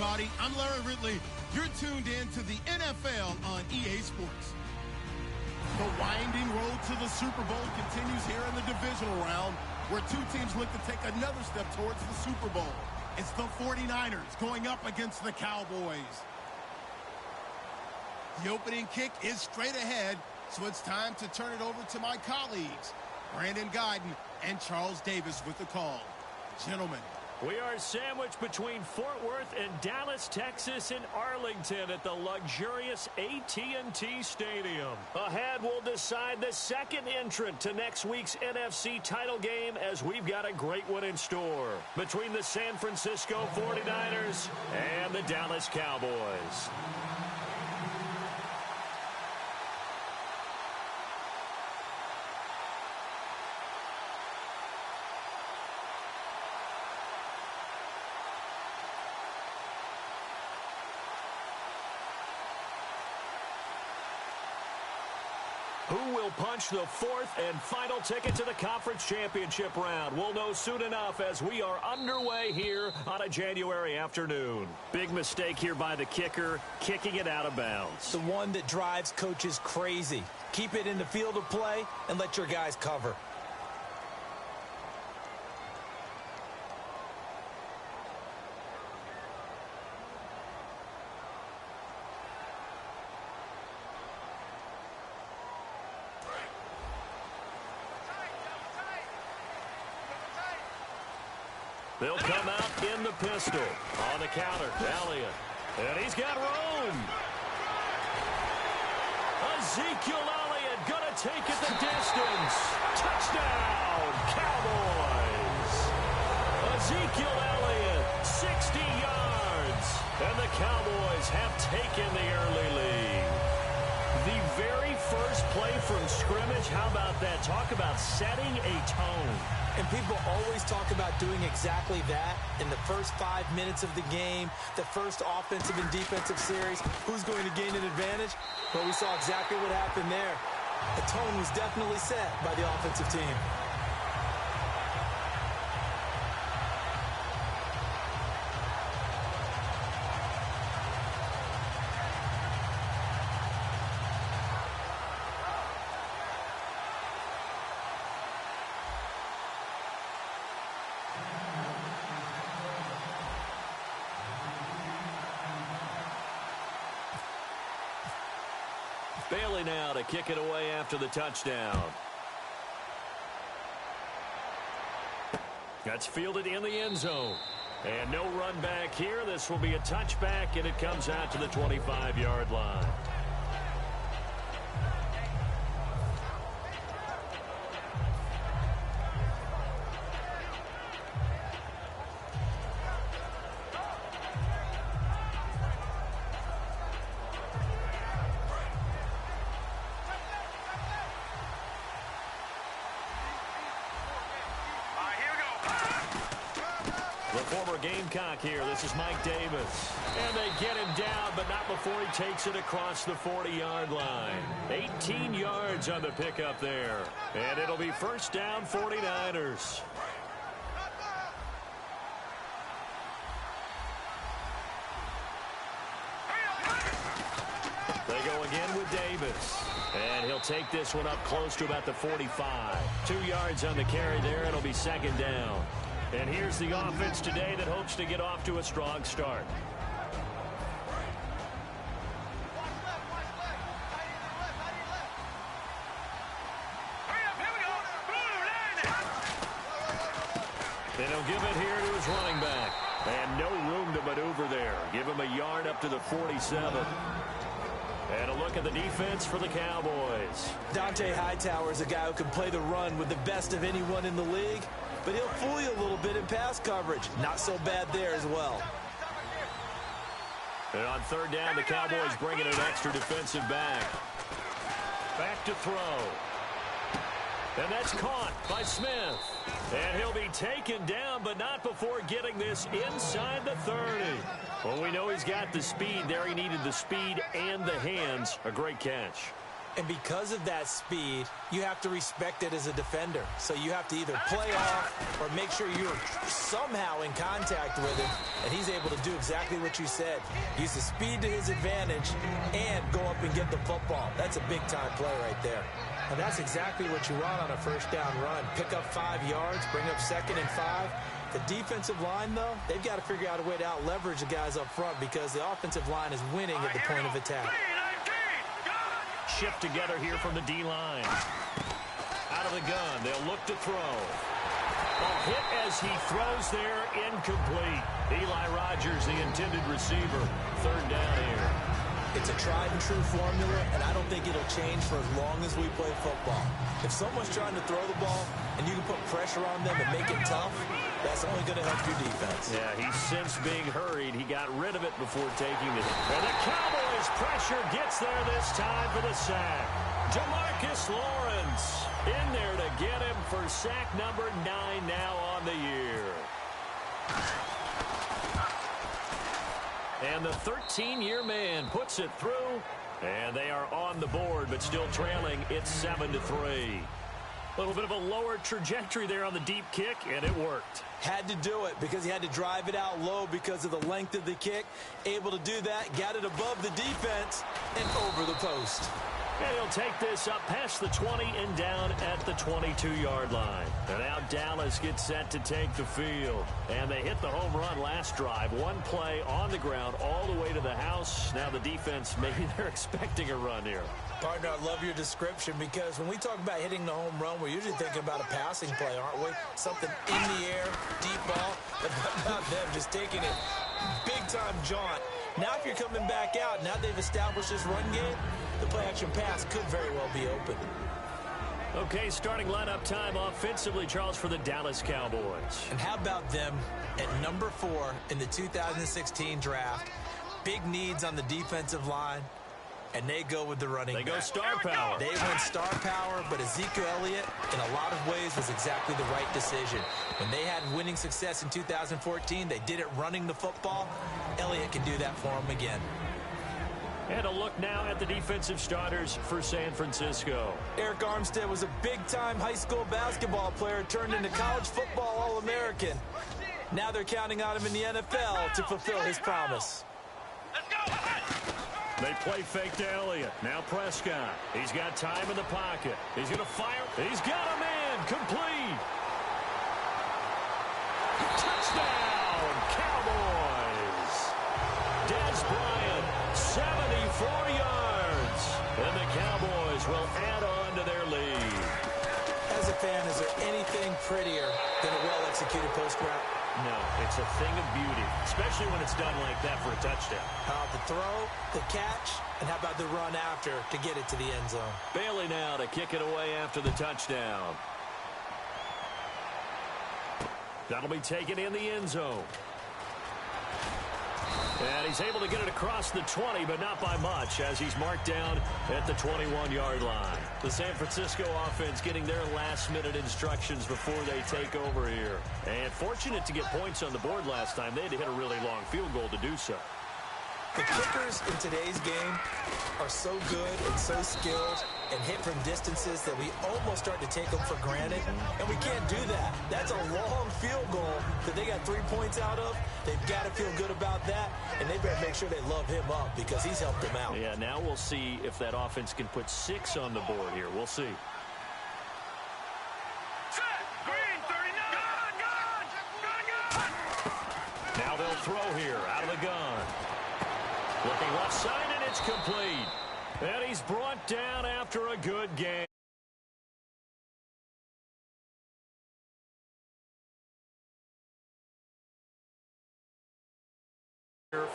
everybody. I'm Larry Ridley. You're tuned in to the NFL on EA Sports. The winding road to the Super Bowl continues here in the divisional round, where two teams look to take another step towards the Super Bowl. It's the 49ers going up against the Cowboys. The opening kick is straight ahead, so it's time to turn it over to my colleagues, Brandon Guyton and Charles Davis with the call. Gentlemen. We are sandwiched between Fort Worth and Dallas, Texas, and Arlington at the luxurious AT&T Stadium. Ahead, we'll decide the second entrant to next week's NFC title game, as we've got a great one in store between the San Francisco 49ers and the Dallas Cowboys. Who will punch the fourth and final ticket to the conference championship round? We'll know soon enough as we are underway here on a January afternoon. Big mistake here by the kicker, kicking it out of bounds. The one that drives coaches crazy. Keep it in the field of play and let your guys cover. They'll come out in the pistol. On the counter, Elliott. And he's got room. Ezekiel Elliott going to take it the distance. Touchdown, Cowboys. Ezekiel Elliott, 60 yards. And the Cowboys have taken the early lead. The very first play from scrimmage, how about that? Talk about setting a tone. And people always talk about doing exactly that in the first 5 minutes of the game, the first offensive and defensive series. Who's going to gain an advantage? Well, we saw exactly what happened there. The tone was definitely set by the offensive team. Bailey now to kick it away after the touchdown. That's fielded in the end zone. And no run back here. This will be a touchback, and it comes out to the 25-yard line. Gamecock here. This is Mike Davis. And they get him down, but not before he takes it across the 40-yard line. 18 yards on the pickup there. And it'll be first down, 49ers. They go again with Davis. And he'll take this one up close to about the 45. 2 yards on the carry there. It'll be second down. And here's the offense today that hopes to get off to a strong start. And he'll give it here to his running back. And no room to maneuver there. Give him a yard up to the 47. And a look at the defense for the Cowboys. Dante Hightower is a guy who can play the run with the best of anyone in the league. But he'll fool you a little bit in pass coverage. Not so bad there as well. And on third down, the Cowboys bringing an extra defensive back. Back to throw. And that's caught by Smith. And he'll be taken down, but not before getting this inside the 30. Well, we know he's got the speed there. He needed the speed and the hands. A great catch. And because of that speed, you have to respect it as a defender. So you have to either play off or make sure you're somehow in contact with him, and he's able to do exactly what you said. Use the speed to his advantage and go up and get the football. That's a big-time play right there. And that's exactly what you want on a first-down run. Pick up 5 yards, bring up 2nd and 5. The defensive line, though, they've got to figure out a way to out-leverage the guys up front because the offensive line is winning at the point of attack. Shift together here from the D-line. Out of the gun, they'll look to throw. A hit as he throws there, incomplete. Eli Rogers, the intended receiver. 3rd down here. It's a tried-and-true formula, and I don't think it'll change for as long as we play football. If someone's trying to throw the ball and you can put pressure on them and make it tough, that's only going to help your defense. Yeah, he's since being hurried. He got rid of it before taking it. And the Cowboys' pressure gets there this time for the sack. Demarcus Lawrence in there to get him for sack number 9 now on the year. And the 13-year man puts it through, and they are on the board, but still trailing. It's 7-3. A little bit of a lower trajectory there on the deep kick, and it worked. Had to do it because he had to drive it out low because of the length of the kick. Able to do that, got it above the defense, and over the post. And he'll take this up past the 20 and down at the 22-yard line. And now Dallas gets set to take the field. And they hit the home run last drive. 1 play on the ground all the way to the house. Now the defense, maybe they're expecting a run here. Partner, I love your description because when we talk about hitting the home run, we're usually thinking about a passing play, aren't we? Something in the air, deep ball, but not them just taking it big-time jaunt. Now if you're coming back out, now they've established this run game, the play-action pass could very well be open. Okay, starting lineup time offensively, Charles, for the Dallas Cowboys. And how about them at number 4 in the 2016 draft? Big needs on the defensive line. And they go with the running back. They go star power. They went star power, but Ezekiel Elliott, in a lot of ways, was exactly the right decision. When they had winning success in 2014, they did it running the football. Elliott can do that for them again. And a look now at the defensive starters for San Francisco. Eric Armstead was a big-time high school basketball player turned into college football All-American. Now they're counting on him in the NFL to fulfill his promise. Let's go! They play fake to Elliott. Now Prescott. He's got time in the pocket. He's going to fire. He's got a man. Complete. Touchdown, Cowboys. Des Bryant, 74 yards. And the Cowboys will add on to their lead. As a fan, is there anything prettier than a well-executed post route? No, it's a thing of beauty, especially when it's done like that for a touchdown. How about the throw, the catch, and how about the run after to get it to the end zone? Bailey now to kick it away after the touchdown. That'll be taken in the end zone. And he's able to get it across the 20, but not by much, as he's marked down at the 21-yard line. The San Francisco offense getting their last-minute instructions before they take over here. And fortunate to get points on the board last time. They had to hit a really long field goal to do so. The kickers in today's game are so good and so skilled and hit from distances that we almost start to take them for granted, and we can't do that. That's a long field goal that they got 3 points out of. They've got to feel good about that, and they better make sure they love him up because he's helped them out. Yeah, now we'll see if that offense can put 6 on the board here. We'll see. Now they'll throw here out of the gun. Looking left side, and it's complete. And he's brought down after a good game.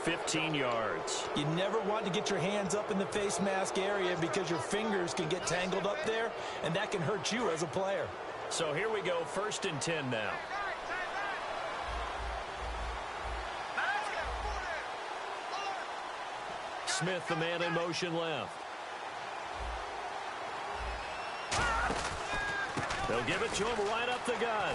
15 yards. You never want to get your hands up in the face mask area because your fingers can get tangled up there, and that can hurt you as a player. So here we go, 1st and 10 now. Smith, the man in motion left. They'll give it to him right up the gut.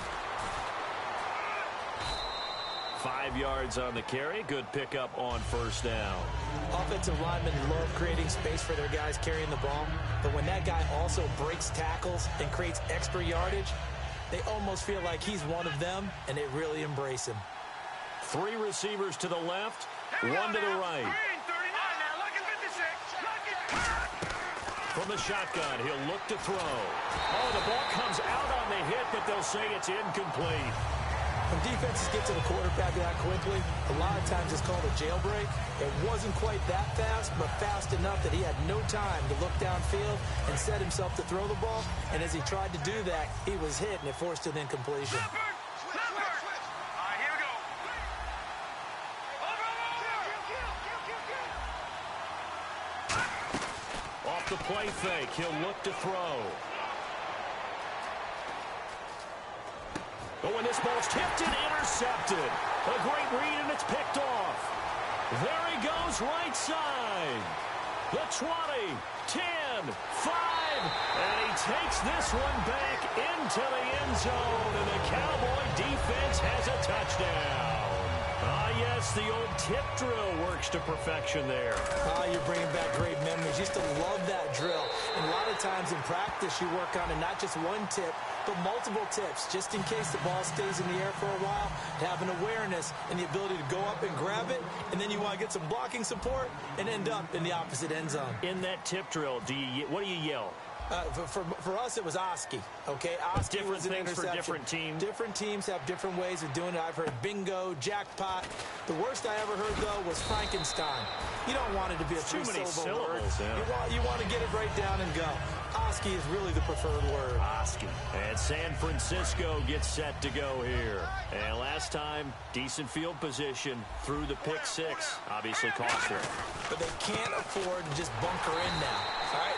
5 yards on the carry. Good pickup on first down. Offensive linemen love creating space for their guys carrying the ball, but when that guy also breaks tackles and creates extra yardage, they almost feel like he's one of them, and they really embrace him. 3 receivers to the left, 1 to the right. From the shotgun, he'll look to throw. Oh, the ball comes out on the hit, but they'll say it's incomplete. When defenses get to the quarterback that quickly, a lot of times it's called a jailbreak. It wasn't quite that fast, but fast enough that he had no time to look downfield and set himself to throw the ball. And as he tried to do that, he was hit, and it forced an incompletion. Off the play fake, he'll look to throw. Oh, and this ball's tipped and intercepted. A great read, and it's picked off. There he goes, right side. The 20, 10, 5, and he takes this one back into the end zone, and the Cowboy defense has a touchdown. Ah, yes, the old tip drill works to perfection there. Ah, you're bringing back great memories. Used to love that drill. And a lot of times in practice, you work on it, not just one tip, but multiple tips, just in case the ball stays in the air for a while, to have an awareness and the ability to go up and grab it, and then you want to get some blocking support and end up in the opposite end zone. In that tip drill, what do you yell? For us, it was Oski, okay? Oski different was an things for interception. different teams. Different teams have different ways of doing it. I've heard bingo, jackpot. The worst I ever heard, though, was Frankenstein. You don't want it to be a three-syllable word. Yeah. You want to get it right down and go. Oski is really the preferred word. Oski. And San Francisco gets set to go here. And last time, decent field position through the pick six. Obviously cost them. But they can't afford to just bunker in now. All right?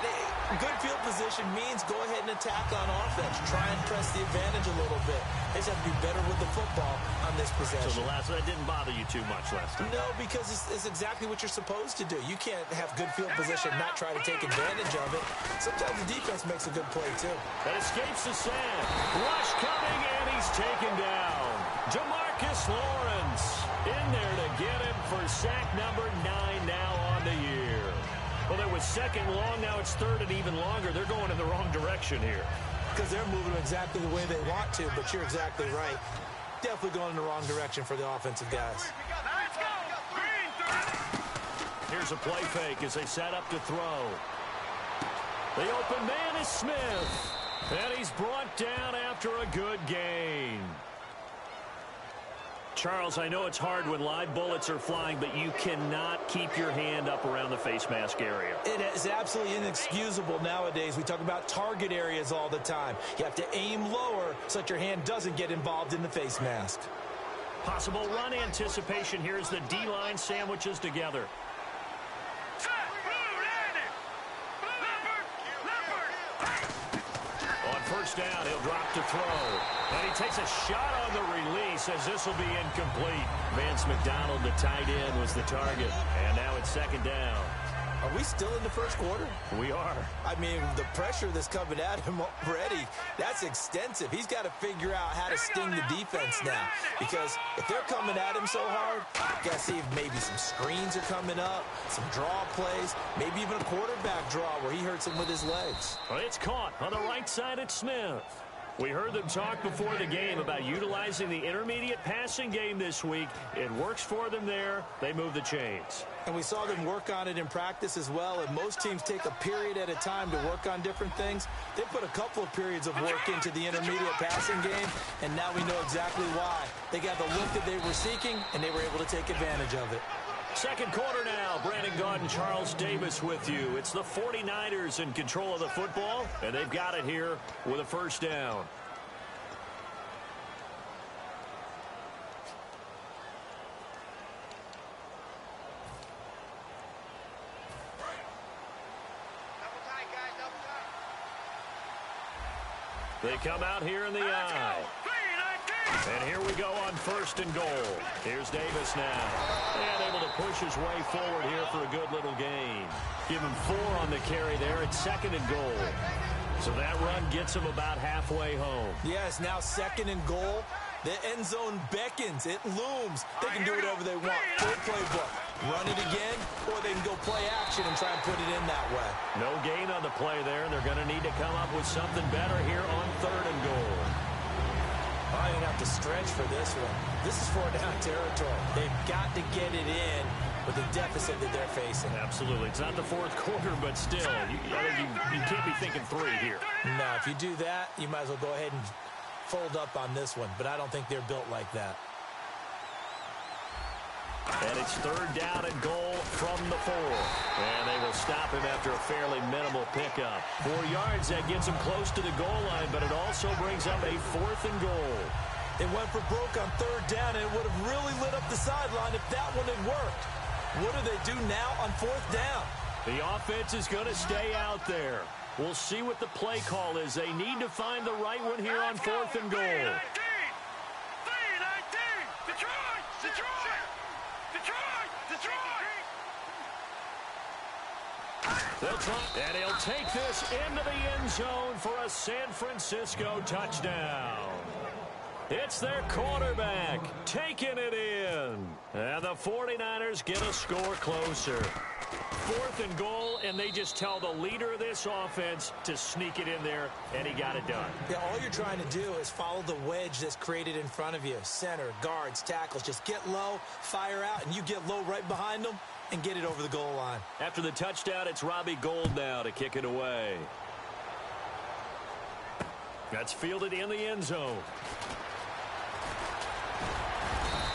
Good field position means go ahead and attack on offense. Try and press the advantage a little bit. They just have to be better with the football on this possession. So that didn't bother you too much last time? No, because it's exactly what you're supposed to do. You can't have good field position and not try to take advantage of it. Sometimes the defense makes a good play, too. That escapes the sand. Rush coming, and he's taken down. Jamarcus Lawrence in there to get him for sack number 9 now on the year. Well, there was second long. Now it's third and even longer. They're going in the wrong direction here. Because they're moving exactly the way they want to, but you're exactly right. Definitely going in the wrong direction for the offensive guys. Here's a play fake as they set up to throw. The open man is Smith. And he's brought down after a good gain. Charles, I know it's hard when live bullets are flying, but you cannot keep your hand up around the face mask area. It is absolutely inexcusable nowadays. We talk about target areas all the time. You have to aim lower so that your hand doesn't get involved in the face mask. Possible run anticipation here as the D-line sandwiches together. On first down, he'll drop to throw. And he takes a shot on the release as this will be incomplete. Vance McDonald, the tight end, was the target. And now it's second down. Are we still in the first quarter? We are. I mean, the pressure that's coming at him already, that's extensive. He's got to figure out how to sting the defense now. Because if they're coming at him so hard, you got to see if maybe some screens are coming up, some draw plays, maybe even a quarterback draw where he hurts him with his legs. Well, it's caught on the right side at Smith. We heard them talk before the game about utilizing the intermediate passing game this week. It works for them there. They move the chains. And we saw them work on it in practice as well. And most teams take a period at a time to work on different things. They put a couple of periods of work into the intermediate passing game, and now we know exactly why. They got the look that they were seeking, and they were able to take advantage of it. Second quarter now. Brandon Gaudin and Charles Davis with you. It's the 49ers in control of the football, and they've got it here with a first down. They come out here in the eye. And here we go on first and goal. Here's Davis now. And able to push his way forward here for a good little gain. Give him 4 on the carry there at second and goal. So that run gets him about halfway home. Yes, now second and goal. The end zone beckons. It looms. They can do whatever they want. Full playbook. Run it again, or they can go play action and try and put it in that way. No gain on the play there. They're going to need to come up with something better here on 3rd and goal. I'm going to have to stretch for this one. This is 4-down territory. They've got to get it in with the deficit that they're facing. Absolutely. It's not the 4th quarter, but still, you can't be thinking 3 here. No, if you do that, you might as well go ahead and fold up on this one, but I don't think they're built like that. And it's 3rd down and goal from the 4. And they will stop him after a fairly minimal pickup. 4 yards, that gets him close to the goal line, but it also brings up a 4th and goal. They went for broke on 3rd down, and it would have really lit up the sideline if that one had worked. What do they do now on 4th down? The offense is going to stay out there. We'll see what the play call is. They need to find the right one here on 4th and goal. They'll try, and he'll take this into the end zone for a San Francisco touchdown. It's their quarterback taking it in. And the 49ers get a score closer. 4th and goal, and they just tell the leader of this offense to sneak it in there, and he got it done. Yeah, all you're trying to do is follow the wedge that's created in front of you. Center, guards, tackles. Just get low, fire out, and you get low right behind them and get it over the goal line. After the touchdown, it's Robbie Gould now to kick it away. That's fielded in the end zone.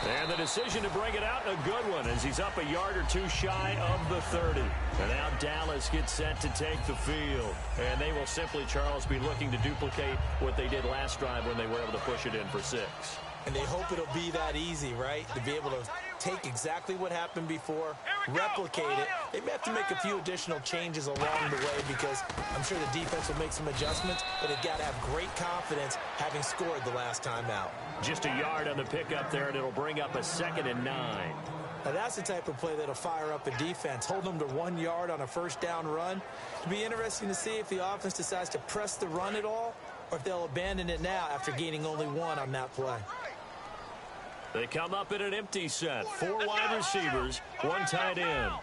And the decision to bring it out, a good one, as he's up a yard or two shy of the 30. And now Dallas gets set to take the field. And they will simply, Charles, be looking to duplicate what they did last drive when they were able to push it in for 6. And they hope it'll be that easy, right? To be able to take exactly what happened before, replicate it. They may have to make a few additional changes along the way because I'm sure the defense will make some adjustments, but they've got to have great confidence having scored the last time out. Just a yard on the pickup there, and it'll bring up a 2nd and 9. Now that's the type of play that'll fire up a defense. Hold them to 1 yard on a 1st down run. It'll be interesting to see if the offense decides to press the run at all or if they'll abandon it now after gaining only 1 on that play. They come up in an empty set. 4 wide receivers, 1 tight end.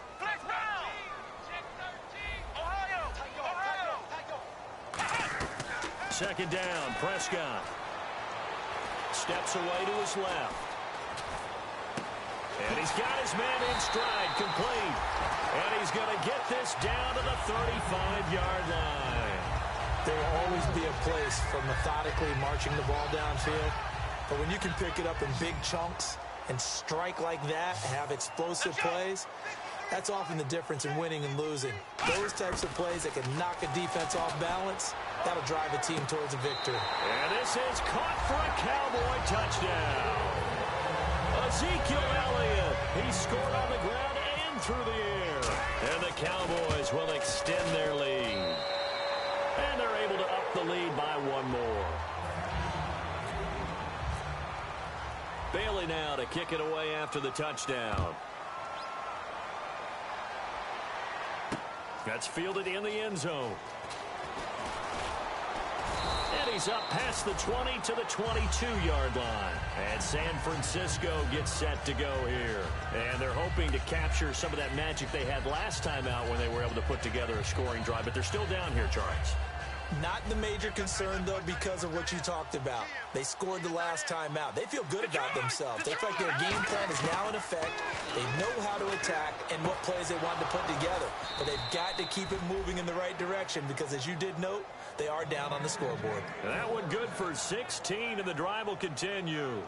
2nd down, Prescott. Steps away to his left. And he's got his man in stride, complete. And he's going to get this down to the 35-yard line. There will always be a place for methodically marching the ball downfield. But when you can pick it up in big chunks and strike like that, have explosive plays, that's often the difference in winning and losing. Those types of plays that can knock a defense off balance, that'll drive a team towards a victory. And this is caught for a Cowboy touchdown. Ezekiel Elliott, he scored on the ground and through the air. And the Cowboys will extend their lead. And they're able to up the lead by 1 more. Bailey now to kick it away after the touchdown. That's fielded in the end zone. And he's up past the 20 to the 22-yard line. And San Francisco gets set to go here. And they're hoping to capture some of that magic they had last time out when they were able to put together a scoring drive. But they're still down here, Charles. Not the major concern, though, because of what you talked about. They scored the last time out. They feel good about themselves. They feel like their game plan is now in effect. They know how to attack and what plays they want to put together. But they've got to keep it moving in the right direction because, as you did note, they are down on the scoreboard. And that one good for 16, and the drive will continue.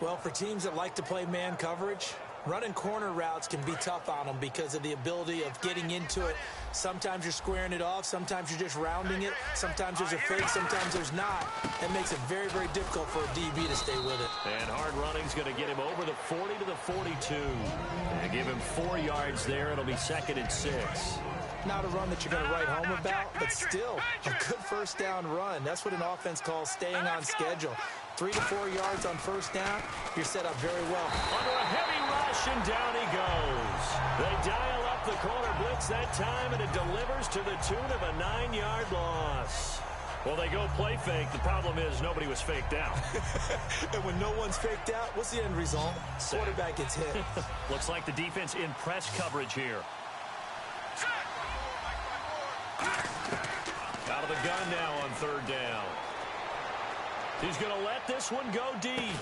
Well, for teams that like to play man coverage, running corner routes can be tough on them because of the ability of getting into it. Sometimes you're squaring it off. Sometimes you're just rounding it. Sometimes there's a fake. Sometimes there's not. That makes it very, very difficult for a DB to stay with it. And hard running's going to get him over the 40 to the 42. And give him 4 yards there. It'll be 2nd and 6. Not a run that you're going to write home about, but still a good 1st down run. That's what an offense calls staying on schedule. 3 to 4 yards on 1st down, you're set up very well. Under a heavy rush, and down he goes. They dial up the corner blitz that time, and it delivers to the tune of a 9-yard loss. Well, they go play fake. The problem is nobody was faked out. And when no one's faked out, what's the end result? Quarterback gets hit. Looks like the defense in press coverage here. Out of the gun now on third down. He's going to let this one go deep.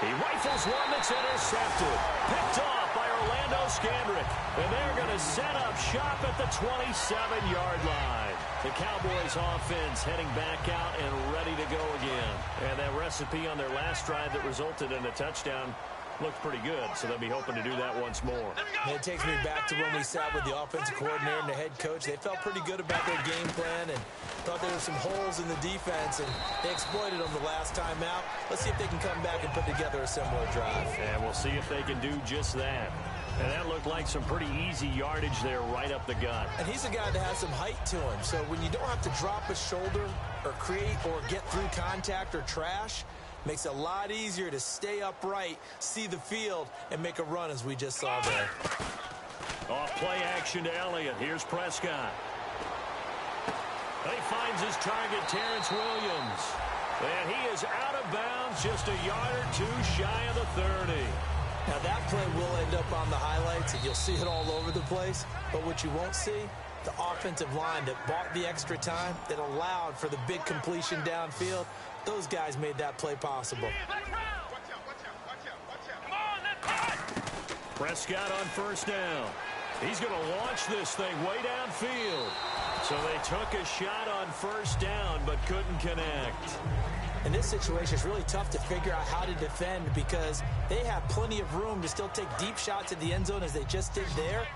He rifles one that's intercepted. Picked off by Orlando Scandrick. And they're going to set up shop at the 27-yard line. The Cowboys offense heading back out and ready to go again. And that recipe on their last drive that resulted in a touchdown looked pretty good, so they'll be hoping to do that once more. It takes me back to when we sat with the offensive coordinator and the head coach. They felt pretty good about their game plan and thought there were some holes in the defense, and they exploited them the last time out. Let's see if they can come back and put together a similar drive. And we'll see if they can do just that. And that looked like some pretty easy yardage there right up the gut. And he's a guy that has some height to him, so when you don't have to drop a shoulder or create or get through contact or trash, makes it a lot easier to stay upright, see the field, and make a run as we just saw there. Off play action to Elliott. Here's Prescott. He finds his target, Terrence Williams. And he is out of bounds, just a yard or two shy of the 30. Now that play will end up on the highlights, and you'll see it all over the place. But what you won't see, the offensive line that bought the extra time, that allowed for the big completion downfield, those guys made that play possible. Prescott on first down. He's going to launch this thing way downfield. So they took a shot on first down but couldn't connect. In this situation, it's really tough to figure out how to defend because they have plenty of room to still take deep shots at the end zone as they just did there.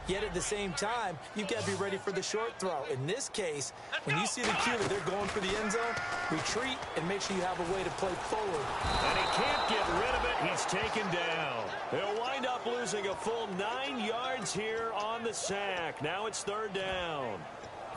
Yet at the same time, you've got to be ready for the short throw. In this case, when you see the cue that they're going for the end zone, retreat and make sure you have a way to play forward. And he can't get rid of it. He's taken down. He'll wind up losing a full 9 yards here on the sack. Now it's third down.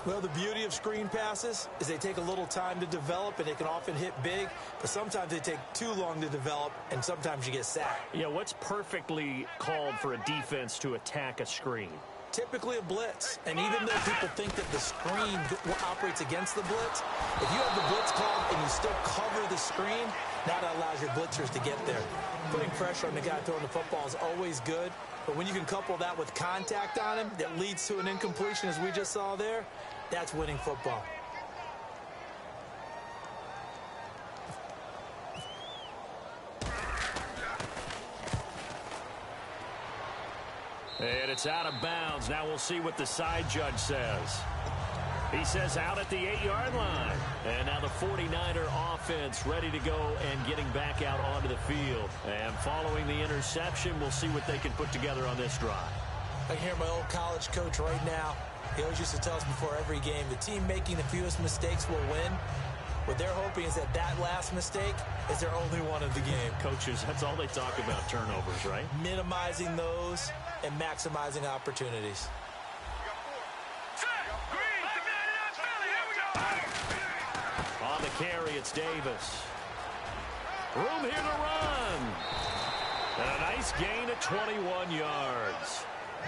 Well, the beauty of screen passes is they take a little time to develop, and they can often hit big, but sometimes they take too long to develop, and sometimes you get sacked. Yeah, what's perfectly called for a defense to attack a screen? Typically a blitz, and even though people think that the screen operates against the blitz, if you have the blitz called and you still cover the screen, that allows your blitzers to get there. Putting pressure on the guy throwing the football is always good, but when you can couple that with contact on him that leads to an incompletion, as we just saw there, that's winning football. And it's out of bounds. Now we'll see what the side judge says. He says out at the 8-yard line. And now the 49er offense ready to go and getting back out onto the field. And following the interception, we'll see what they can put together on this drive. I can hear my old college coach right now. He always used to tell us before every game, the team making the fewest mistakes will win. What they're hoping is that that last mistake is their only one of the game. Coaches, that's all they talk about, turnovers, right? Minimizing those and maximizing opportunities. On the carry, it's Davis. Room here to run. And a nice gain of 21 yards.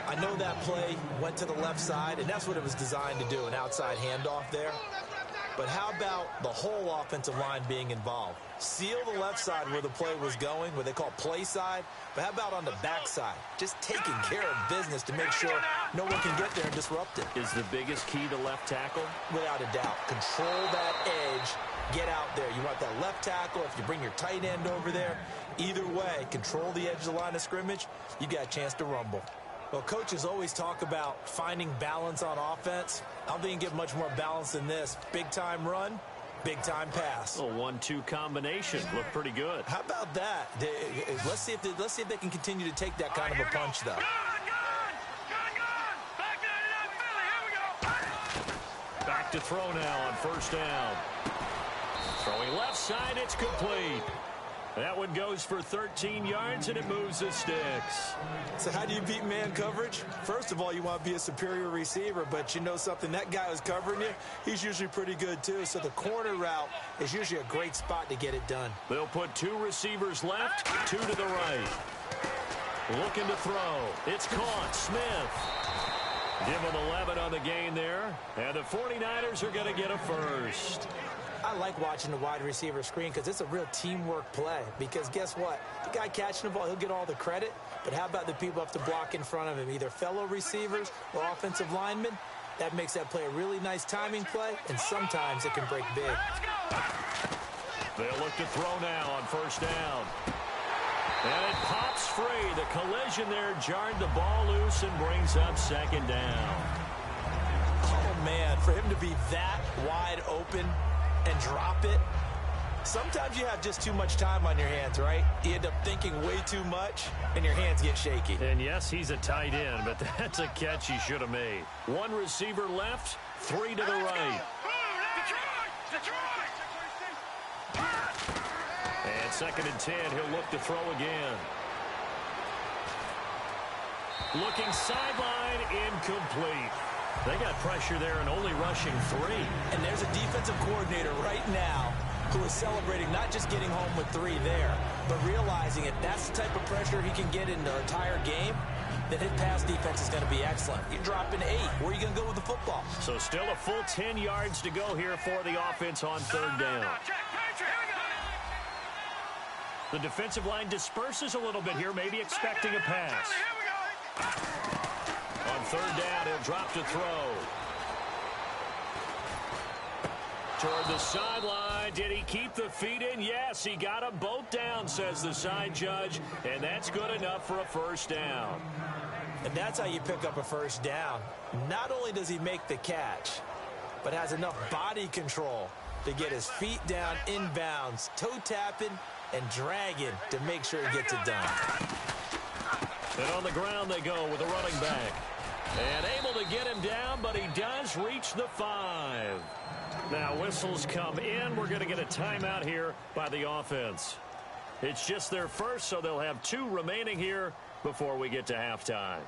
I know that play went to the left side, and that's what it was designed to do, an outside handoff there. But how about the whole offensive line being involved? Seal the left side where the play was going, what they call play side. But how about on the back side? Just taking care of business to make sure no one can get there and disrupt it. Is the biggest key to left tackle? Without a doubt. Control that edge. Get out there. You want that left tackle. If you bring your tight end over there, either way, control the edge of the line of scrimmage, you got a chance to rumble. Well, coaches always talk about finding balance on offense. I don't think you can get much more balance than this. Big-time run, big-time pass. A 1-2 combination. Looked pretty good. How about that? Let's see if they can continue to take that kind of a punch, though. Back to throw now on first down. Throwing left side, it's complete. That one goes for 13 yards, and it moves the sticks. So how do you beat man coverage? First of all, you want to be a superior receiver, but you know something, that guy who's covering you, he's usually pretty good too. So the corner route is usually a great spot to get it done. They'll put 2 receivers left, 2 to the right. Looking to throw. It's caught. Smith. Give them 11 on the gain there. And the 49ers are going to get a first. I like watching the wide receiver screen because it's a real teamwork play. Because guess what? The guy catching the ball, he'll get all the credit. But how about the people up to block in front of him, either fellow receivers or offensive linemen? That makes that play a really nice timing play, and sometimes it can break big. They'll look to throw now on first down. And it pops free. The collision there jarred the ball loose and brings up second down. Oh, man, for him to be that wide open and drop it. Sometimes you have just too much time on your hands, right? You end up thinking way too much, and your hands get shaky. And yes, he's a tight end, but that's a catch he should have made. One receiver left, 3 to the right. And 2nd and 10, he'll look to throw again. Looking sideline, incomplete. They got pressure there and only rushing 3. And there's a defensive coordinator right now who is celebrating not just getting home with 3 there, but realizing if that's the type of pressure he can get in the entire game, then his pass defense is going to be excellent. You're dropping 8. Where are you going to go with the football? So still a full 10 yards to go here for the offense on 3rd down. The defensive line disperses a little bit here, maybe expecting a pass. On 3rd down, he'll drop to throw. Toward the sideline. Did he keep the feet in? Yes, he got them both down, says the side judge, and that's good enough for a first down. And that's how you pick up a first down. Not only does he make the catch, but has enough body control to get his feet down inbounds, toe tapping and dragging to make sure he gets it done. And on the ground they go with a running back. And able to get him down, but he does reach the 5. Now whistles come in. We're going to get a timeout here by the offense. It's just their first, so they'll have 2 remaining here before we get to halftime.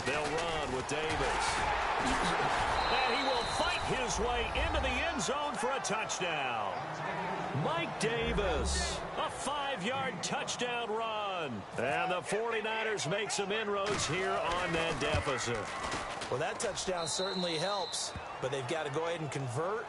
They'll run with Davis. And he will fight his way into the end zone for a touchdown. Mike Davis, a 5-yard touchdown run. And the 49ers make some inroads here on that deficit. Well, that touchdown certainly helps, but they've got to go ahead and convert,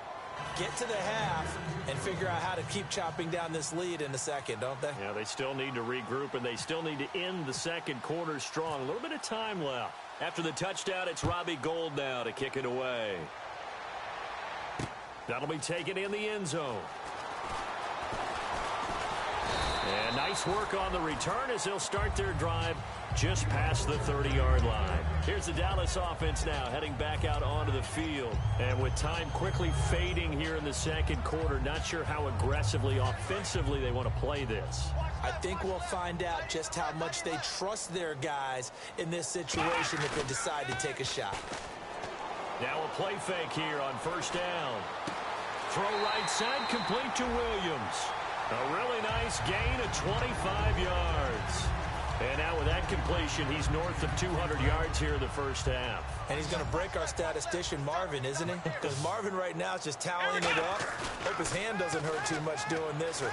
get to the half, and figure out how to keep chopping down this lead in the second, don't they? Yeah, they still need to regroup, and they still need to end the second quarter strong. A little bit of time left. After the touchdown, it's Robbie Gould now to kick it away. That'll be taken in the end zone. And nice work on the return as they'll start their drive just past the 30-yard line. Here's the Dallas offense now heading back out onto the field. And with time quickly fading here in the second quarter, not sure how aggressively, offensively they want to play this. I think we'll find out just how much they trust their guys in this situation if they decide to take a shot. Now a play fake here on first down. Throw right side, complete to Williams. A really nice gain of 25 yards. And now with that completion, he's north of 200 yards here in the first half. And he's going to break our statistician, Marvin, isn't he? Because Marvin right now is just tallying it up. Hope his hand doesn't hurt too much doing this or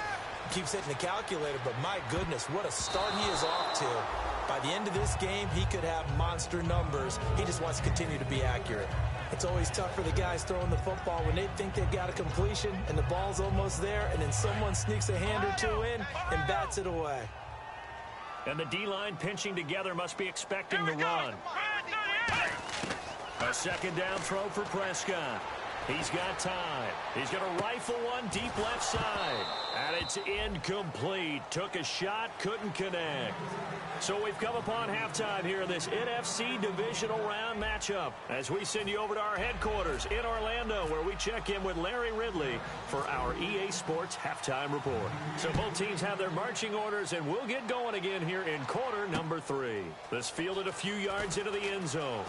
keeps hitting the calculator. But my goodness, what a start he is off to. By the end of this game, he could have monster numbers. He just wants to continue to be accurate. It's always tough for the guys throwing the football when they think they've got a completion and the ball's almost there, and then someone sneaks a hand or 2 in and bats it away. And the D-line pinching together must be expecting the run. A second down throw for Prescott. He's got time. He's going to rifle one deep left side. And it's incomplete. Took a shot, couldn't connect. So we've come upon halftime here in this NFC divisional round matchup as we send you over to our headquarters in Orlando where we check in with Larry Ridley for our EA Sports Halftime Report. So both teams have their marching orders and we'll get going again here in quarter number 3. This fielded a few yards into the end zone.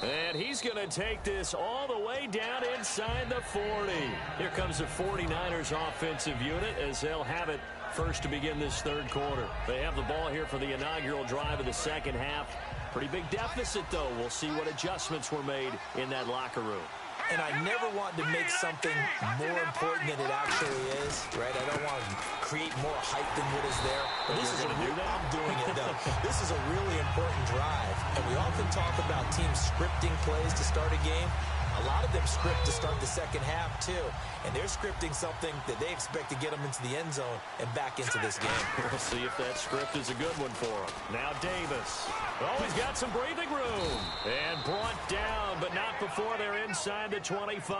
And he's going to take this all the way down inside the 40. Here comes the 49ers offensive unit as they'll have it first to begin this third quarter. They have the ball here for the inaugural drive of the second half. Pretty big deficit, though. We'll see what adjustments were made in that locker room. And I never want to make something more important than it actually is, right? I don't want to create more hype than what is there. But this is I'm doing it, though. This is a really important drive. And we often talk about teams scripting plays to start a game. A lot of them script to start the second half, too. And they're scripting something that they expect to get them into the end zone and back into this game. We'll see if that script is a good one for them. Now Davis. Oh, he's got some breathing room. And brought down, but not before they're inside the 25.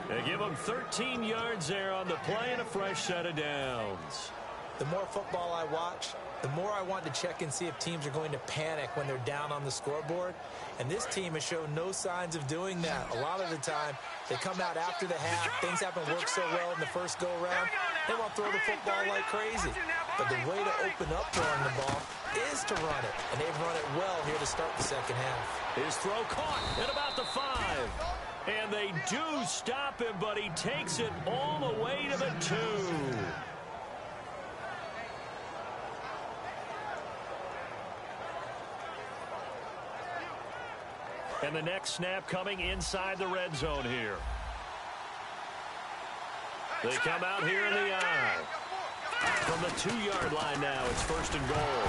They give them 13 yards there on the play and a fresh set of downs. The more football I watch, the more I want to check and see if teams are going to panic when they're down on the scoreboard. And this team has shown no signs of doing that. A lot of the time, they come out after the half. Things haven't worked so well in the first go-around. They want to throw the football like crazy. But the way to open up throwing the ball is to run it. And they've run it well here to start the second half. His throw caught at about the 5. And they do stop him, but he takes it all the way to the 2. And the next snap coming inside the red zone here. They come out here in the eye. From the 2-yard line now, it's first and goal.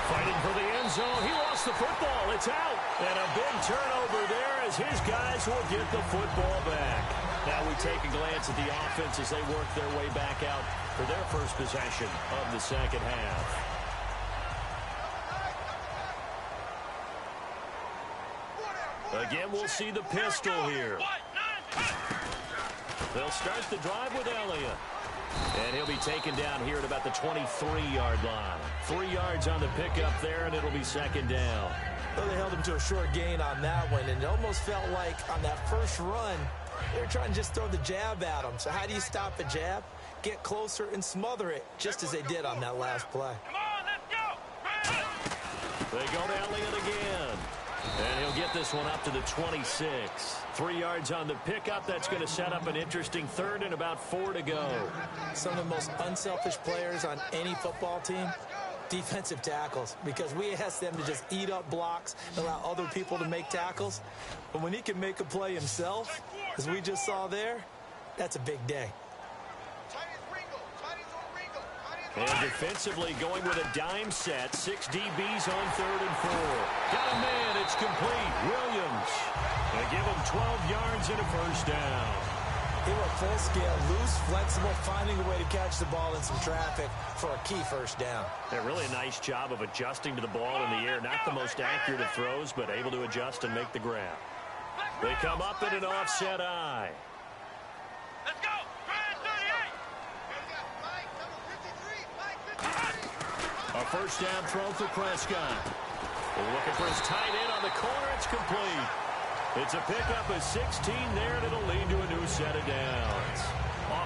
Fighting for the end zone. He lost the football. It's out. And a big turnover there as his guys will get the football back. Now we take a glance at the offense as they work their way back out for their first possession of the second half. Again, we'll see the pistol here. They'll start the drive with Elliott. And he'll be taken down here at about the 23-yard line. 3 yards on the pickup there, and it'll be second down. Well, they held him to a short gain on that one, and it almost felt like on that first run, they were trying to just throw the jab at him. So how do you stop a jab? Get closer and smother it, just as they did on that last play. Come on, let's go! They go to Elliott again. And he'll get this one up to the 26. 3 yards on the pickup. That's going to set up an interesting third and about 4 to go. Some of the most unselfish players on any football team, defensive tackles, because we ask them to just eat up blocks and allow other people to make tackles. But when he can make a play himself, as we just saw there, that's a big day. And defensively going with a dime set. 6 DBs on 3rd and 4. Got a man. It's complete. Williams. They give him 12 yards and a first down. They were full scale, loose, flexible, finding a way to catch the ball in some traffic for a key first down. Yeah, really a nice job of adjusting to the ball in the air. Not the most accurate of throws, but able to adjust and make the grab. They come up in an offset eye. Let's go! A first down throw for Prescott. Looking for his tight end on the corner. It's complete. It's a pickup of 16 there, and it'll lead to a new set of downs.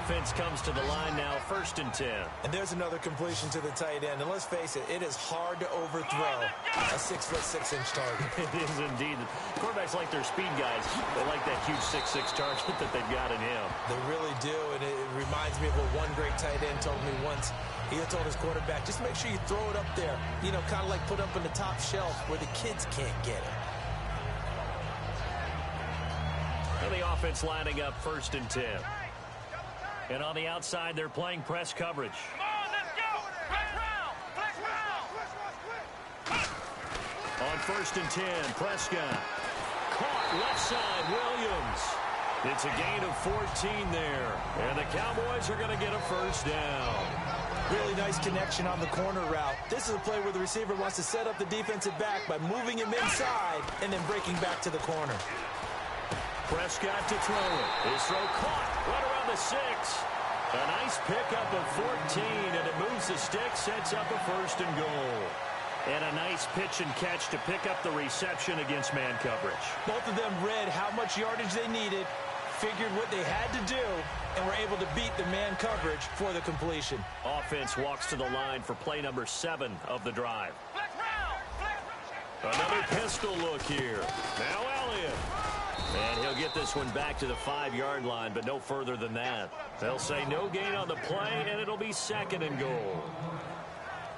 Offense comes to the line now, 1st and 10. And there's another completion to the tight end. And let's face it, it is hard to overthrow a 6'6" target. It is indeed. Quarterbacks like their speed guys. They like that huge 6'6" target that they've got in him. They really do, and it reminds me of what one great tight end told me once. He told his quarterback, just make sure you throw it up there. You know, kind of like put up on the top shelf where the kids can't get it. And the offense lining up 1st and 10. And on the outside, they're playing press coverage. Come on, let's go! Flex round! On 1st and 10, Prescott. Caught left side, Williams. It's a gain of 14 there. And the Cowboys are going to get a first down. Really nice connection on the corner route. This is a play where the receiver wants to set up the defensive back by moving him inside and then breaking back to the corner. Prescott to throw it. His throw caught right around the 6. A nice pickup of 14, and it moves the stick, sets up a 1st and goal. And a nice pitch and catch to pick up the reception against man coverage. Both of them read how much yardage they needed, figured what they had to do, and were able to beat the man coverage for the completion. Offense walks to the line for play number 7 of the drive. Another pistol look here. Now Elliott. And he'll get this one back to the 5-yard line, but no further than that. They'll say no gain on the play, and it'll be 2nd and goal.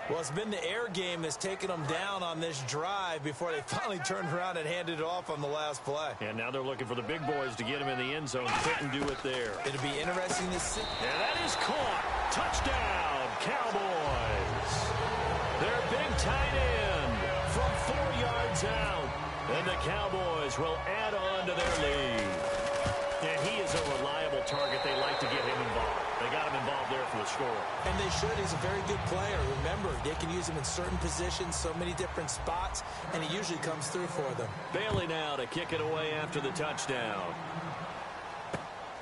Well, it's been the air game that's taken them down on this drive before they finally turned around and handed it off on the last play. And now they're looking for the big boys to get him in the end zone. Couldn't do it there. It'll be interesting to see. And that is caught. Touchdown, Cowboys. Their big tight end from 4 yards out. And the Cowboys will add on to their lead. And he is a reliable target. They like to get him involved. They got him involved there for the score. And they should. He's a very good player. Remember, they can use him in certain positions, so many different spots, and he usually comes through for them. Bailey now to kick it away after the touchdown.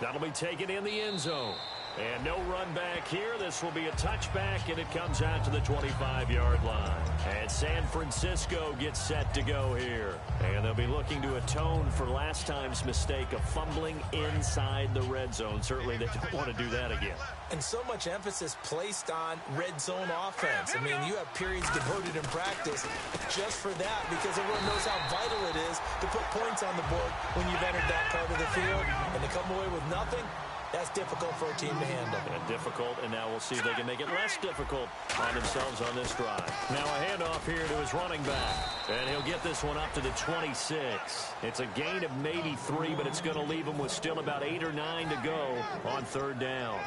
That'll be taken in the end zone. And no run back here. This will be a touchback, and it comes out to the 25-yard line. And San Francisco gets set to go here. And they'll be looking to atone for last time's mistake of fumbling inside the red zone. Certainly they don't want to do that again. And so much emphasis placed on red zone offense. I mean, you have periods devoted in practice just for that because everyone knows how vital it is to put points on the board when you've entered that part of the field. And to come away with nothing, that's difficult for a team to handle. And difficult, and now we'll see if they can make it less difficult on themselves on this drive. Now a handoff here to his running back. And he'll get this one up to the 26. It's a gain of maybe 3, but it's going to leave him with still about 8 or 9 to go on 3rd down.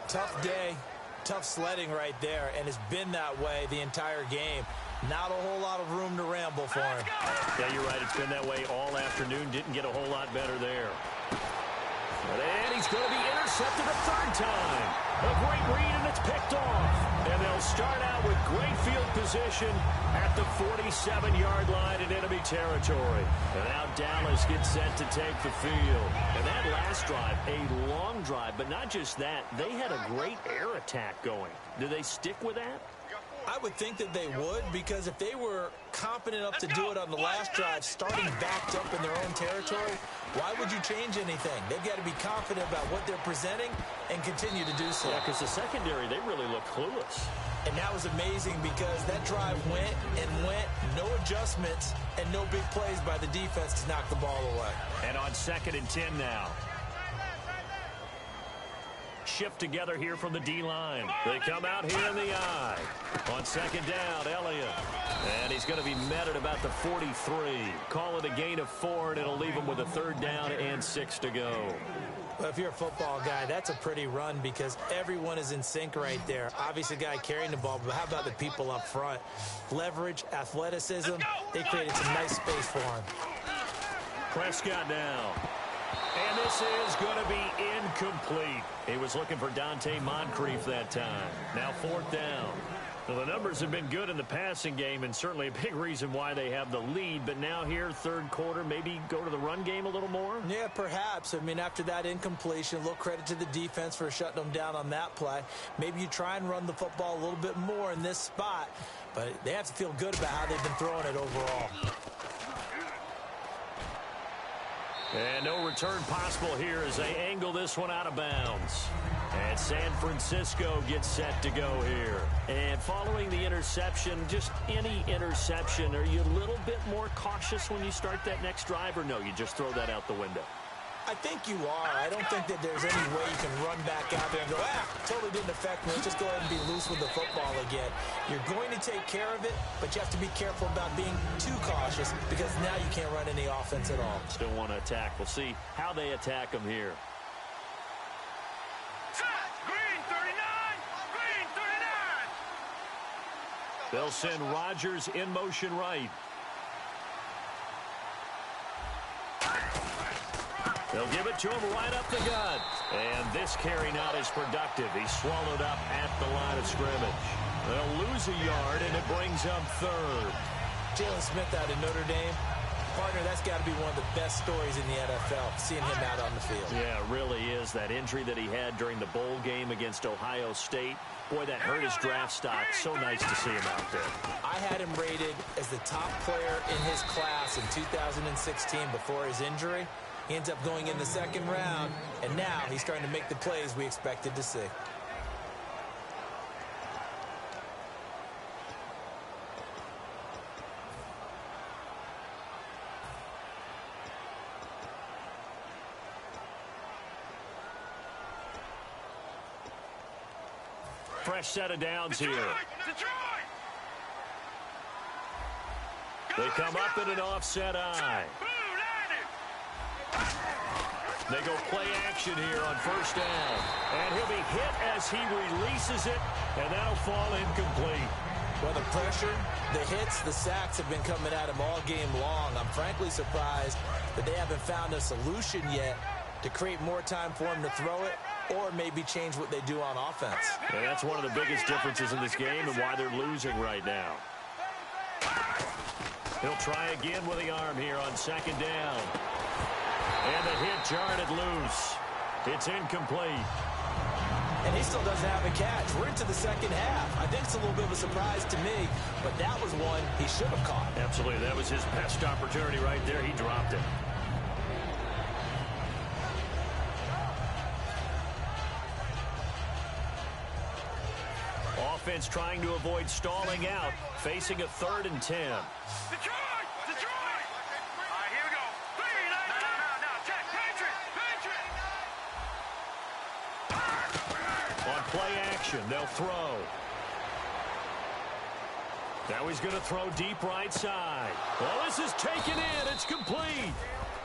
Tough day, tough sledding right there, and it's been that way the entire game. Not a whole lot of room to ramble for him. Yeah, you're right. It's been that way all afternoon. Didn't get a whole lot better there. And he's going to be intercepted a 3rd time. A great read, and it's picked off. And they'll start out with great field position at the 47-yard line in enemy territory. And now Dallas gets set to take the field. And that last drive, a long drive, but not just that. They had a great air attack going. Do they stick with that? I would think that they would, because if they were competent enough to do it on the last drive, starting backed up in their own territory, why would you change anything? They've got to be confident about what they're presenting and continue to do so. Yeah, because the secondary, they really look clueless. And that was amazing because that drive went and went, no adjustments, and no big plays by the defense to knock the ball away. And on 2nd and 10 now. Shift together here from the D-line. They come out here in the eye. On 2nd down, Elliott. And he's going to be met at about the 43. Call it a gain of 4, and it'll leave him with a 3rd down and 6 to go. Well, if you're a football guy, that's a pretty run because everyone is in sync right there. Obviously, the guy carrying the ball, but how about the people up front? Leverage, athleticism, they created some nice space for him. Prescott now. And this is going to be incomplete. He was looking for Dante Moncrief that time. Now 4th down. Well, the numbers have been good in the passing game, and certainly a big reason why they have the lead. But now here, 3rd quarter, maybe go to the run game a little more? Yeah, perhaps. I mean, after that incompletion, a little credit to the defense for shutting them down on that play. Maybe you try and run the football a little bit more in this spot, but they have to feel good about how they've been throwing it overall. And no return possible here as they angle this one out of bounds. And San Francisco gets set to go here. And following the interception, just any interception, are you a little bit more cautious when you start that next drive, or no, you just throw that out the window? I think you are. I don't think that there's any way you can run back out there and go, totally didn't affect me. Let's just go ahead and be loose with the football again. You're going to take care of it, but you have to be careful about being too cautious because now you can't run any offense at all. Still want to attack. We'll see how they attack them here. Green 39! Green 39! They'll send Rodgers in motion right. They'll give it to him right up the gut. And this carry not as productive. He's swallowed up at the line of scrimmage. They'll lose a yard, and it brings up 3rd. Jalen Smith out of Notre Dame. Partner, that's got to be one of the best stories in the NFL, seeing him out on the field. Yeah, it really is. That injury that he had during the bowl game against Ohio State, boy, that hurt his draft stock. So nice to see him out there. I had him rated as the top player in his class in 2016 before his injury. He ends up going in the 2nd round, and now he's starting to make the plays we expected to see. fresh set of downs here. Detroit! They come up in an offset eye. They go play action here on first down. And he'll be hit as he releases it, and that'll fall incomplete. Well, the pressure, the hits, the sacks have been coming at him all game long. I'm frankly surprised that they haven't found a solution yet to create more time for him to throw it or maybe change what they do on offense. And that's one of the biggest differences in this game and why they're losing right now. He'll try again with the arm here on second down. And the hit jarred it loose. It's incomplete. And he still doesn't have a catch. We're into the second half. I think it's a little bit of a surprise to me, but that was one he should have caught. Absolutely. That was his best opportunity right there. He dropped it. Offense trying to avoid stalling out, facing a 3rd and 10. Detroit! Detroit! All right, here we go. No. Check. Patriot! On play action, they'll throw. Now he's going to throw deep right side. Well, this is taken in. It's complete.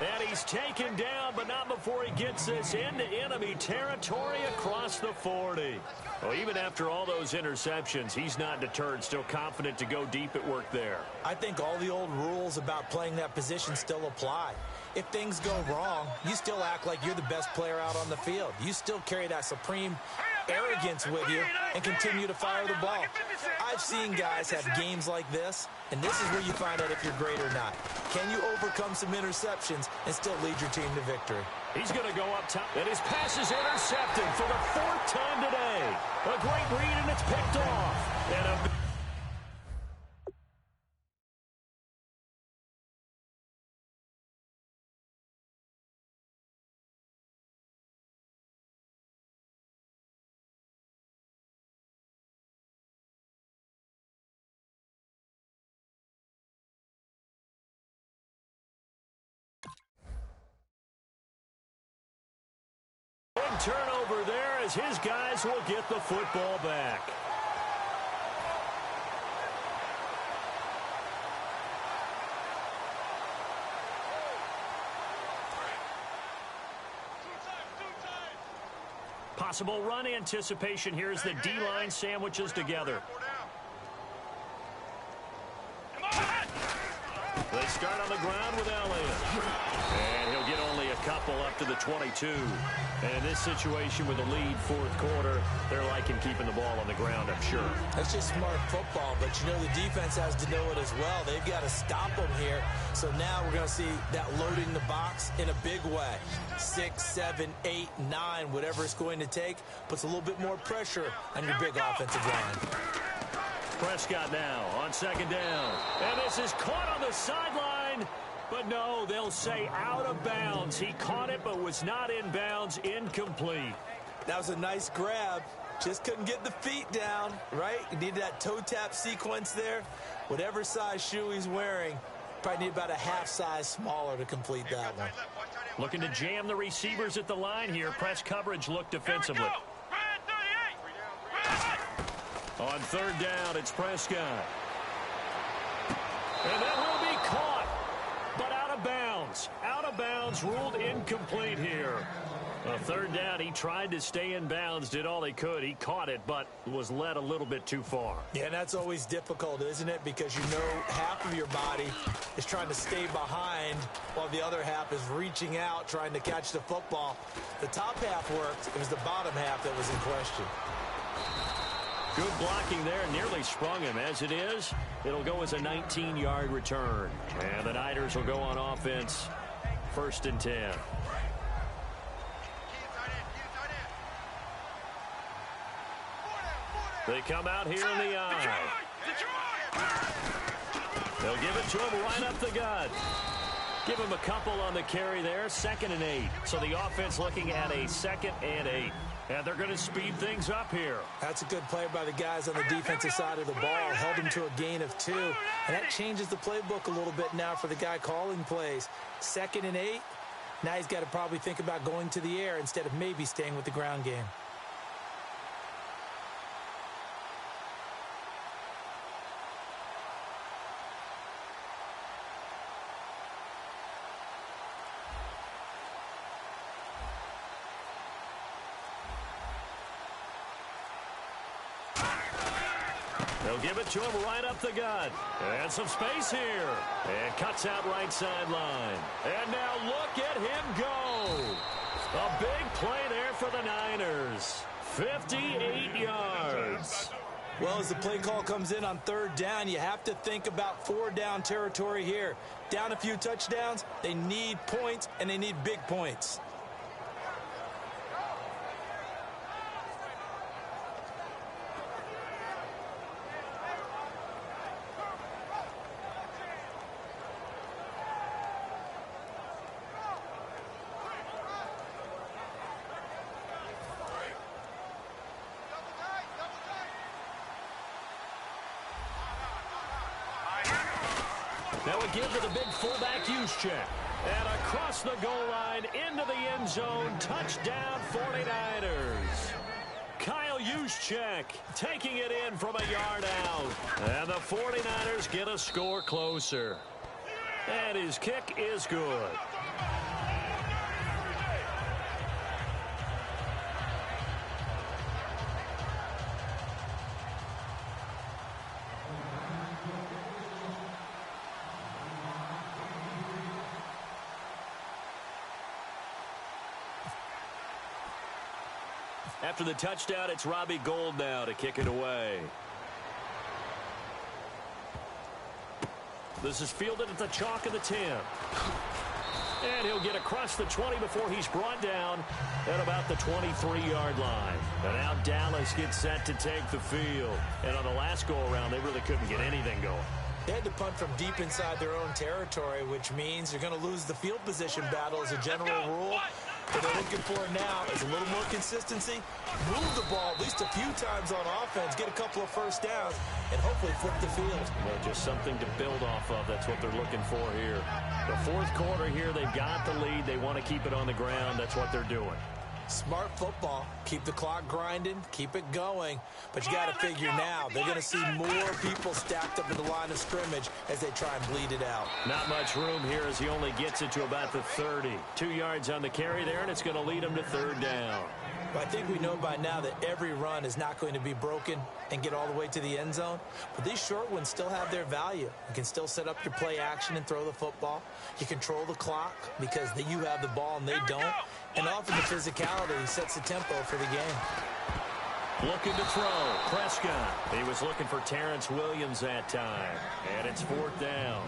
And he's taken down, but not before he gets this into enemy territory across the 40. Well, even after all those interceptions, he's not deterred, still confident to go deep at work there. I think all the old rules about playing that position still apply. If things go wrong, you still act like you're the best player out on the field. You still carry that supreme arrogance with you and continue to fire the ball. I've seen guys have games like this, and this is where you find out if you're great or not. Can you overcome some interceptions and still lead your team to victory? He's going to go up top, and his pass is intercepted for the 4th time today. A great read, and it's picked off. And a big turnover there as his guys will get the football back. Possible run anticipation here as the D-line sandwiches together. They start on the ground with Elliott. And he'll get only a couple up to the 22. And in this situation with the lead 4th quarter, they're liking keeping the ball on the ground, I'm sure. That's just smart football, but you know the defense has to know it as well. They've got to stop them here. So now we're going to see that loading the box in a big way. 6, 7, 8, 9, whatever it's going to take, puts a little bit more pressure on your big offensive line. Prescott now on second down. And this is caught on the sideline. But no, they'll say out of bounds. He caught it but was not in bounds. Incomplete. That was a nice grab. Just couldn't get the feet down, right? He needed that toe tap sequence there. Whatever size shoe he's wearing, probably need about a half size smaller to complete that one. Looking to jam the receivers at the line here. Press coverage look defensively. On 3rd down, it's Prescott. And that will be caught, but out of bounds. Out of bounds, ruled incomplete here. On 3rd down, he tried to stay in bounds, did all he could. He caught it, but was led a little bit too far. Yeah, and that's always difficult, isn't it? Because you know half of your body is trying to stay behind while the other half is reaching out, trying to catch the football. The top half worked. It was the bottom half that was in question. Good blocking there, nearly sprung him. As it is, it'll go as a 19-yard return. And the Niners will go on offense, 1st and 10. They come out here in the eye. They'll give it to him right up the gut. Give him a couple on the carry there, 2nd and 8. So the offense looking at a 2nd and 8. And they're going to speed things up here. That's a good play by the guys on the defensive side of the ball. Held him to a gain of 2. And that changes the playbook a little bit now for the guy calling plays. 2nd and 8. Now he's got to probably think about going to the air instead of maybe staying with the ground game. They'll give it to him right up the gut. And some space here. And cuts out right sideline. And now look at him go. A big play there for the Niners. 58 yards. Well, as the play call comes in on third down, you have to think about four-down territory here. Down a few touchdowns, they need points, and they need big points. Now we give to the big fullback Juszczyk. And across the goal line into the end zone. Touchdown 49ers. Kyle Juszczyk taking it in from a yard out. And the 49ers get a score closer. And his kick is good. After the touchdown, it's Robbie Gould now to kick it away. This is fielded at the chalk of the 10. And he'll get across the 20 before he's brought down at about the 23-yard line. And now Dallas gets set to take the field. And on the last go-around, they really couldn't get anything going. They had to punt from deep inside their own territory, which means you're going to lose the field position battle as a general rule. What they're looking for now is a little more consistency, move the ball at least a few times on offense, get a couple of first downs, and hopefully flip the field. Well, just something to build off of. That's what they're looking for here. The fourth quarter here, they've got the lead. They want to keep it on the ground. That's what they're doing. Smart football. Keep the clock grinding. Keep it going. But you got to figure now, they're going to see more people stacked up in the line of scrimmage as they try and bleed it out. Not much room here as he only gets it to about the 30. 2 yards on the carry there, and it's going to lead him to third down. I think we know by now that every run is not going to be broken and get all the way to the end zone. But these short ones still have their value. You can still set up your play action and throw the football. You control the clock because you have the ball and they don't. And often the physicality sets the tempo for the game. Looking to throw. Prescott. He was looking for Terrence Williams that time. And it's fourth down.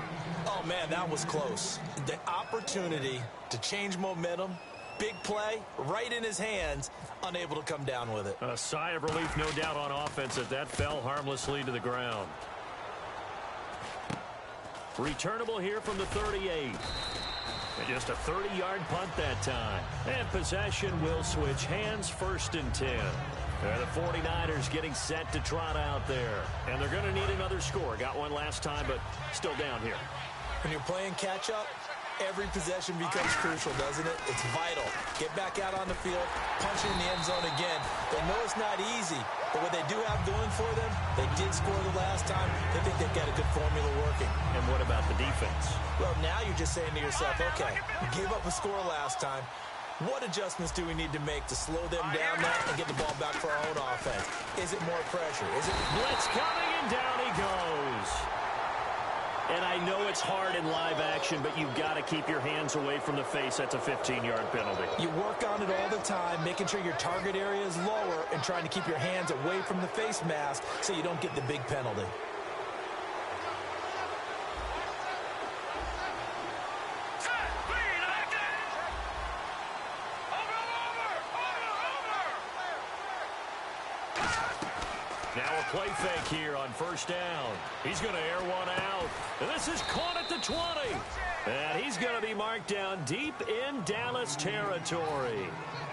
Oh, man, that was close. The opportunity to change momentum, big play, right in his hands, unable to come down with it. A sigh of relief, no doubt, on offense as that fell harmlessly to the ground. Returnable here from the 38. And just a 30-yard punt that time. And possession will switch hands, first and 10. And the 49ers getting set to trot out there. And they're going to need another score. Got one last time, but still down here. When you're playing catch-up, every possession becomes crucial, doesn't it? It's vital. Get back out on the field, punch it in the end zone again. They know it's not easy, but what they do have going for them, they did score the last time. They think they've got a good formula working. And what about the defense? Well, now you're just saying to yourself, okay, we gave up a score last time. What adjustments do we need to make to slow them down now and get the ball back for our own offense? Is it more pressure? Is it blitz coming, and down he goes. And I know it's hard in live action, but you've got to keep your hands away from the face. That's a 15-yard penalty. You work on it all the time, making sure your target area is lower and trying to keep your hands away from the face mask so you don't get the big penalty. Now a play fake here on first down. He's going to air one out. And this is caught at the 20. And he's going to be marked down deep in Dallas territory.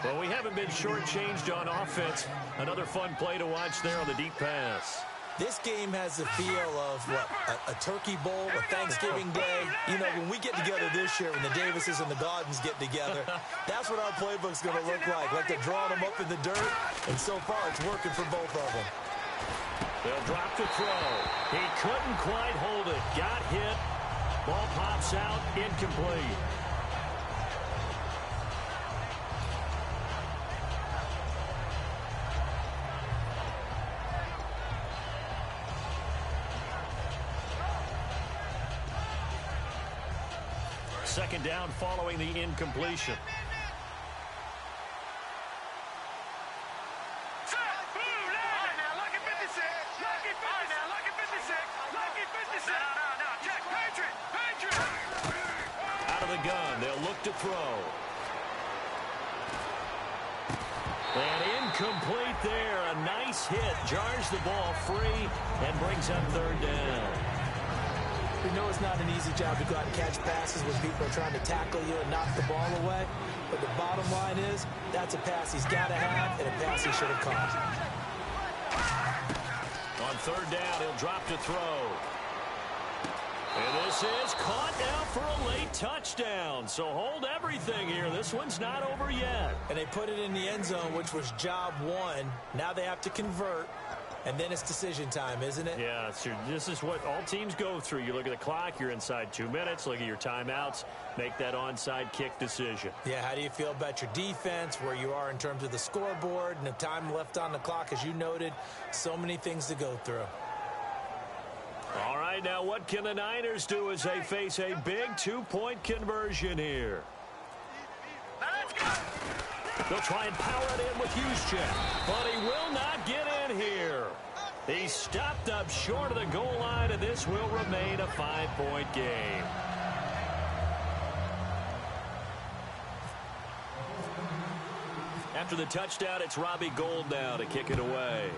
Well, we haven't been shortchanged on offense. Another fun play to watch there on the deep pass. This game has the feel of, what, a turkey bowl, a Thanksgiving day. You know, when we get together this year, when the Davises and the Gaudens get together, that's what our playbook's going to look like they're drawing them up in the dirt, and so far it's working for both of them. They'll drop the throw. He couldn't quite hold it. Got hit. Ball pops out, incomplete. Second down following the incompletion. Out of the gun, they'll look to throw. And incomplete there. A nice hit. Jars the ball free and brings up third down. We know it's not an easy job to go out and catch passes when people are trying to tackle you and knock the ball away. But the bottom line is, that's a pass he's got to have and a pass he should have caught. On third down, he'll drop to throw. And this is caught now for a late touchdown. So hold everything here. This one's not over yet. And they put it in the end zone, which was job one. Now they have to convert. And then it's decision time, isn't it? Yeah, so this is what all teams go through. You look at the clock, you're inside 2 minutes, look at your timeouts, make that onside kick decision. Yeah, how do you feel about your defense, where you are in terms of the scoreboard and the time left on the clock, as you noted? So many things to go through. All right, now what can the Niners do as they face a big 2-point conversion here? They'll try and power it in with Juszczyk, but he will not get in here. He's stopped up short of the goal line, and this will remain a 5-point game. After the touchdown, it's Robbie Gould now to kick it away.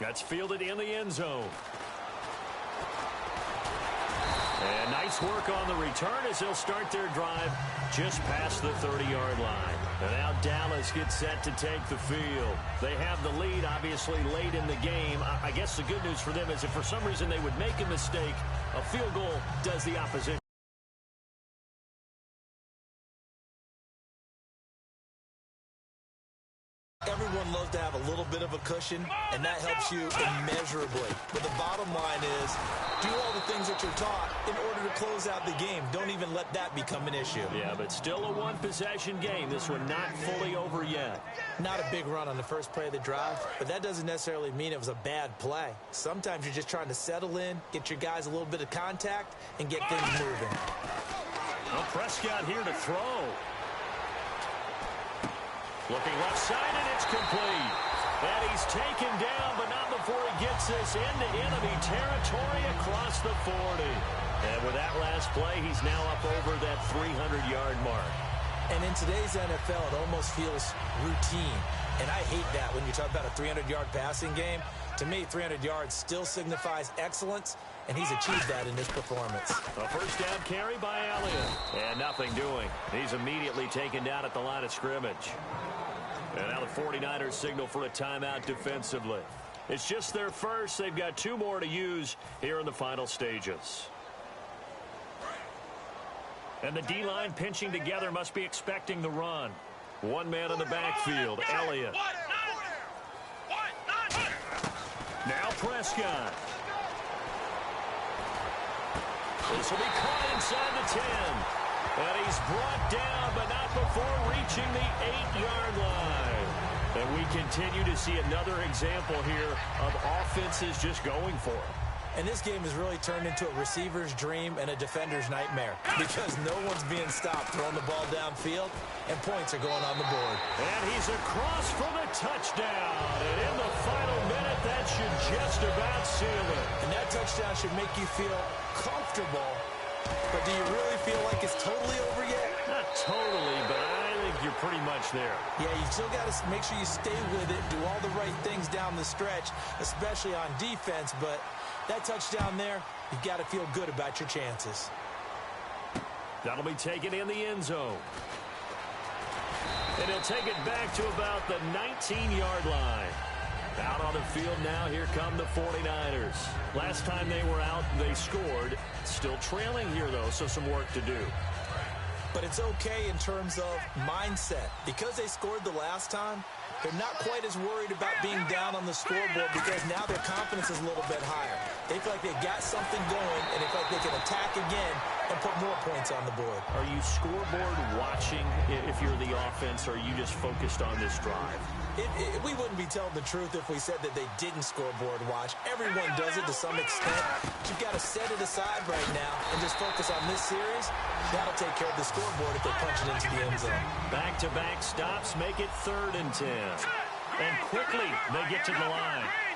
That's fielded in the end zone. And nice work on the return as they'll start their drive just past the 30-yard line. And now Dallas gets set to take the field. They have the lead, obviously, late in the game. I guess the good news for them is if for some reason they would make a mistake, a field goal does the opposition. Everyone loves to have a little bit of a cushion, and that helps you immeasurably. But the bottom line is, do all the things that you're taught in order to close out the game. Don't even let that become an issue. Yeah, but still a one-possession game. This one not fully over yet. Not a big run on the first play of the drive, but that doesn't necessarily mean it was a bad play. Sometimes you're just trying to settle in, get your guys a little bit of contact, and get things moving. Well, Prescott here to throw. Looking left side, and it's complete. And he's taken down, but not before he gets this into enemy territory across the 40. And with that last play, he's now up over that 300-yard mark. And in today's NFL, it almost feels routine. And I hate that when you talk about a 300-yard passing game. To me, 300 yards still signifies excellence, and he's achieved that in this performance. A first down carry by Elliott. And nothing doing. He's immediately taken down at the line of scrimmage. And now the 49ers signal for a timeout defensively. It's just their first. They've got 2 more to use here in the final stages. And the D-line pinching together must be expecting the run. One man in the backfield, Elliott. Now Prescott. This will be caught inside the 10. And he's brought down, but not before reaching the 8-yard line. And we continue to see another example here of offenses just going for it. And this game has really turned into a receiver's dream and a defender's nightmare because no one's being stopped throwing the ball downfield, and points are going on the board. And he's across for the touchdown. And in the final minute, that should just about seal it. And that touchdown should make you feel comfortable. But do you really feel like it's totally over yet? Not totally, but I think you're pretty much there. Yeah, you still got to make sure you stay with it, do all the right things down the stretch, especially on defense. But that touchdown there, you've got to feel good about your chances. That'll be taken in the end zone. And he'll take it back to about the 19-yard line. Out on the field now, here come the 49ers. Last time they were out, they scored. Still trailing here, though, so some work to do. But it's okay in terms of mindset. Because they scored the last time, they're not quite as worried about being down on the scoreboard because now their confidence is a little bit higher. They feel like they've got something going, and they feel like they can attack again and put more points on the board. Are you scoreboard watching if you're the offense, or are you just focused on this drive? We wouldn't be telling the truth if we said that they didn't scoreboard watch. Everyone does it to some extent. But you've got to set it aside right now and just focus on this series. That'll take care of the scoreboard if they punch it into the end zone. Back-to-back stops make it 3rd and 10. And quickly, they get to the line.